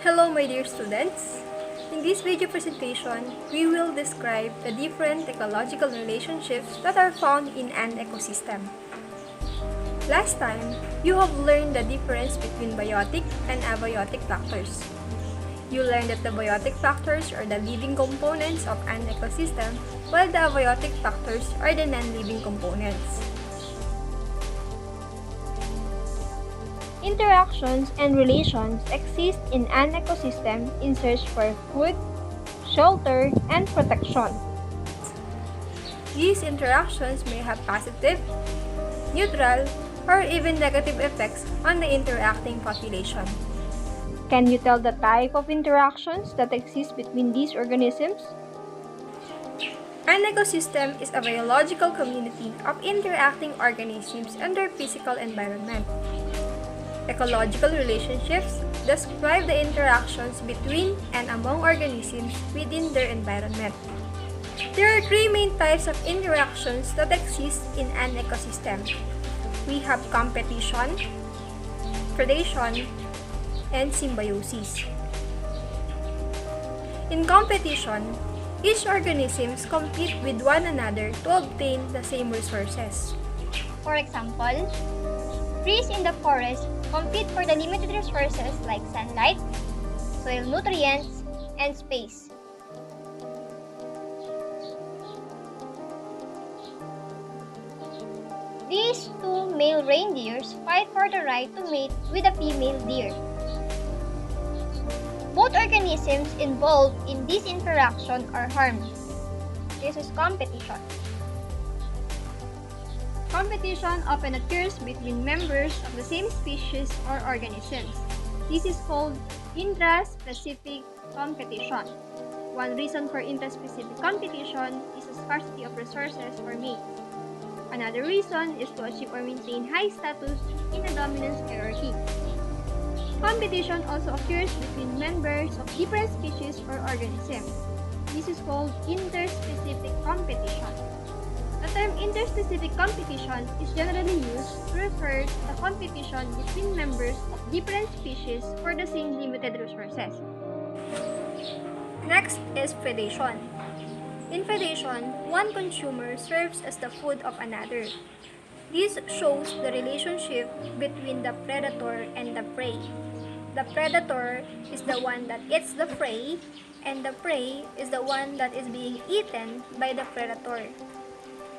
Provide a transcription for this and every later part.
Hello my dear students! In this video presentation, we will describe the different ecological relationships that are found in an ecosystem. Last time, you have learned the difference between biotic and abiotic factors. You learned that the biotic factors are the living components of an ecosystem, while the abiotic factors are the non-living components. Interactions and relations exist in an ecosystem in search for food, shelter, and protection. These interactions may have positive, neutral, or even negative effects on the interacting population. Can you tell the type of interactions that exist between these organisms? An ecosystem is a biological community of interacting organisms and their physical environment. Ecological relationships describe the interactions between and among organisms within their environment. There are three main types of interactions that exist in an ecosystem. We have competition, predation, and symbiosis. In competition, each organisms compete with one another to obtain the same resources. For example, trees in the forest compete for the limited resources like sunlight, soil nutrients, and space. These two male reindeers fight for the right to mate with a female deer. Both organisms involved in this interaction are harmed. This is competition. Competition often occurs between members of the same species or organisms. This is called intraspecific competition. One reason for intraspecific competition is the scarcity of resources for mates. Another reason is to achieve or maintain high status in a dominance hierarchy. Competition also occurs between members of different species or organisms. This is called interspecific competition. The term interspecific competition is generally used to refer to the competition between members of different species for the same limited resources. Next is predation. In predation, one consumer serves as the food of another. This shows the relationship between the predator and the prey. The predator is the one that eats the prey, and the prey is the one that is being eaten by the predator.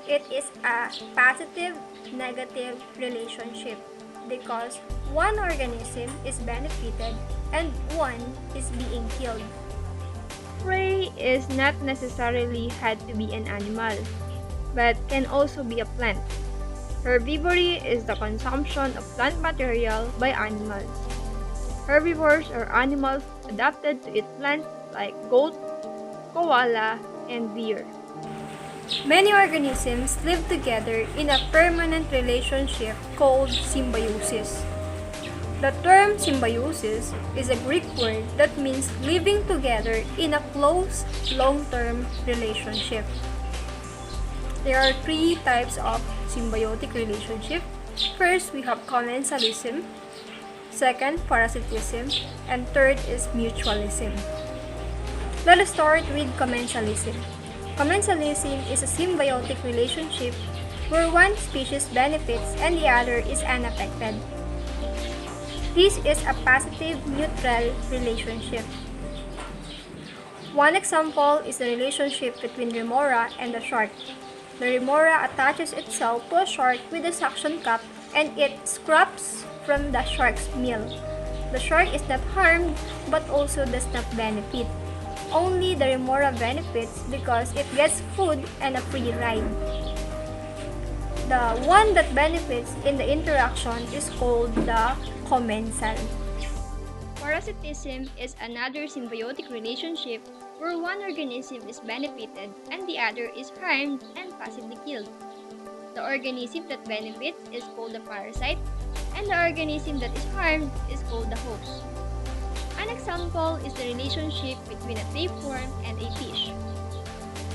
It is a positive-negative relationship because one organism is benefited and one is being killed. Prey is not necessarily had to be an animal, but can also be a plant. Herbivory is the consumption of plant material by animals. Herbivores are animals adapted to eat plants like goat, koala, and deer. Many organisms live together in a permanent relationship called symbiosis. The term symbiosis is a Greek word that means living together in a close, long-term relationship. There are three types of symbiotic relationship. First, we have commensalism. Second, parasitism. And third is mutualism. Let us start with commensalism. Commensalism is a symbiotic relationship where one species benefits and the other is unaffected. This is a positive-neutral relationship. One example is the relationship between remora and the shark. The remora attaches itself to a shark with a suction cup and it scraps from the shark's meal. The shark is not harmed but also does not benefit. Only the remora benefits because it gets food and a free ride. The one that benefits in the interaction is called the commensal. Parasitism is another symbiotic relationship where one organism is benefited and the other is harmed and possibly killed. The organism that benefits is called the parasite, and the organism that is harmed is called the host. An example is the relationship between a tapeworm and a fish.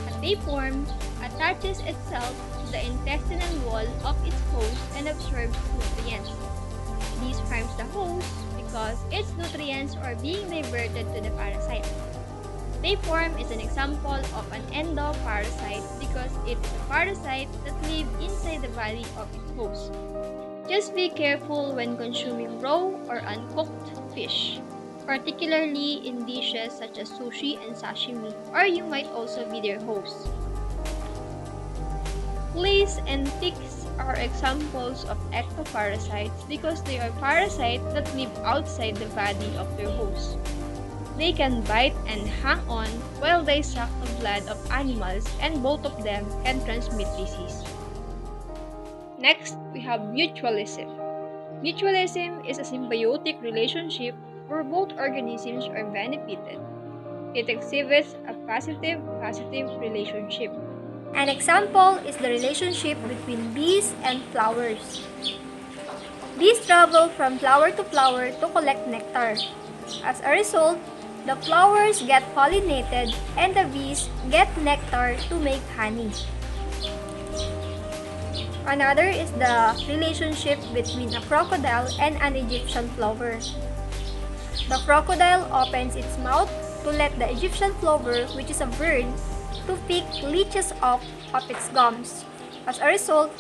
A tapeworm attaches itself to the intestinal wall of its host and absorbs nutrients. This harms the host because its nutrients are being diverted to the parasite. Tapeworm is an example of an endoparasite because it is a parasite that lives inside the body of its host. Just be careful when consuming raw or uncooked fish, particularly in dishes such as sushi and sashimi, or you might also be their host. Fleas and ticks are examples of ectoparasites because they are parasites that live outside the body of their host. They can bite and hang on while they suck the blood of animals, and both of them can transmit disease. Next, we have mutualism. Mutualism is a symbiotic relationship where both organisms are benefited. It exhibits a positive relationship. An example is the relationship between bees and flowers. Bees travel from flower to flower to collect nectar. As a result, the flowers get pollinated and the bees get nectar to make honey. Another is the relationship between a crocodile and an Egyptian plover. The crocodile opens its mouth to let the Egyptian plover, which is a bird, to pick leeches off of its gums. As a result,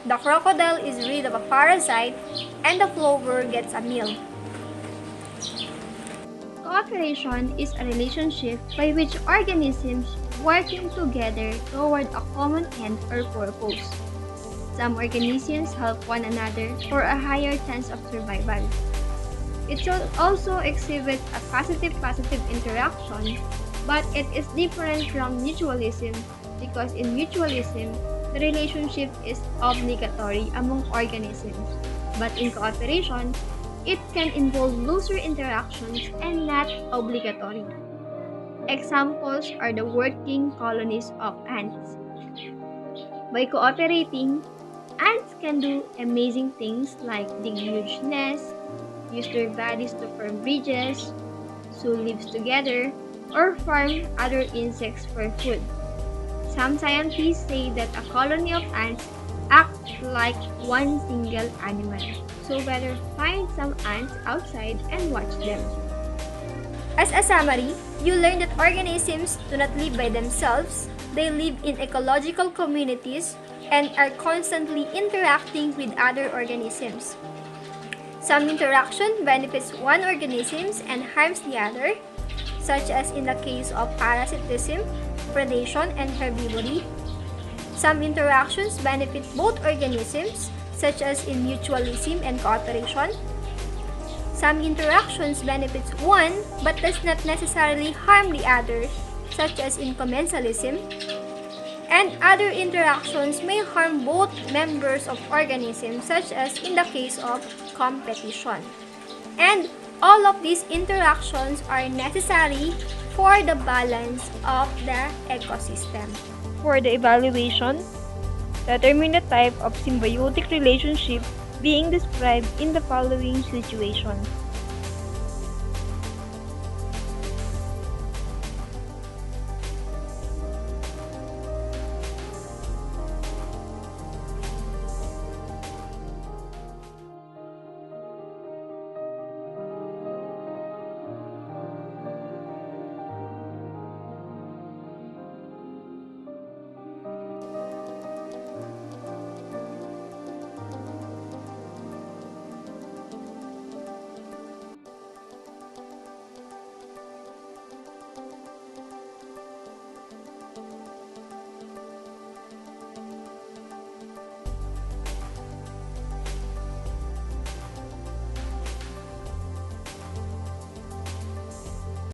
the crocodile is rid of a parasite and the plover gets a meal. Cooperation is a relationship by which organisms working together toward a common end or purpose. Some organisms help one another for a higher chance of survival. It should also exhibit a positive interaction, but it is different from mutualism because in mutualism, the relationship is obligatory among organisms, but in cooperation, it can involve looser interactions and not obligatory. Examples are the working colonies of ants. By cooperating, ants can do amazing things like dig huge nests, use their bodies to form bridges, sew leaves together, or farm other insects for food. Some scientists say that a colony of ants act like one single animal, so better find some ants outside and watch them. As a summary, you learn that organisms do not live by themselves, they live in ecological communities and are constantly interacting with other organisms. Some interaction benefits one organism and harms the other, such as in the case of parasitism, predation, and herbivory. Some interactions benefit both organisms, such as in mutualism and cooperation. Some interactions benefits one but does not necessarily harm the other, such as in commensalism. And other interactions may harm both members of organisms, such as in the case of competition. And all of these interactions are necessary for the balance of the ecosystem. For the evaluation, determine the type of symbiotic relationship being described in the following situation.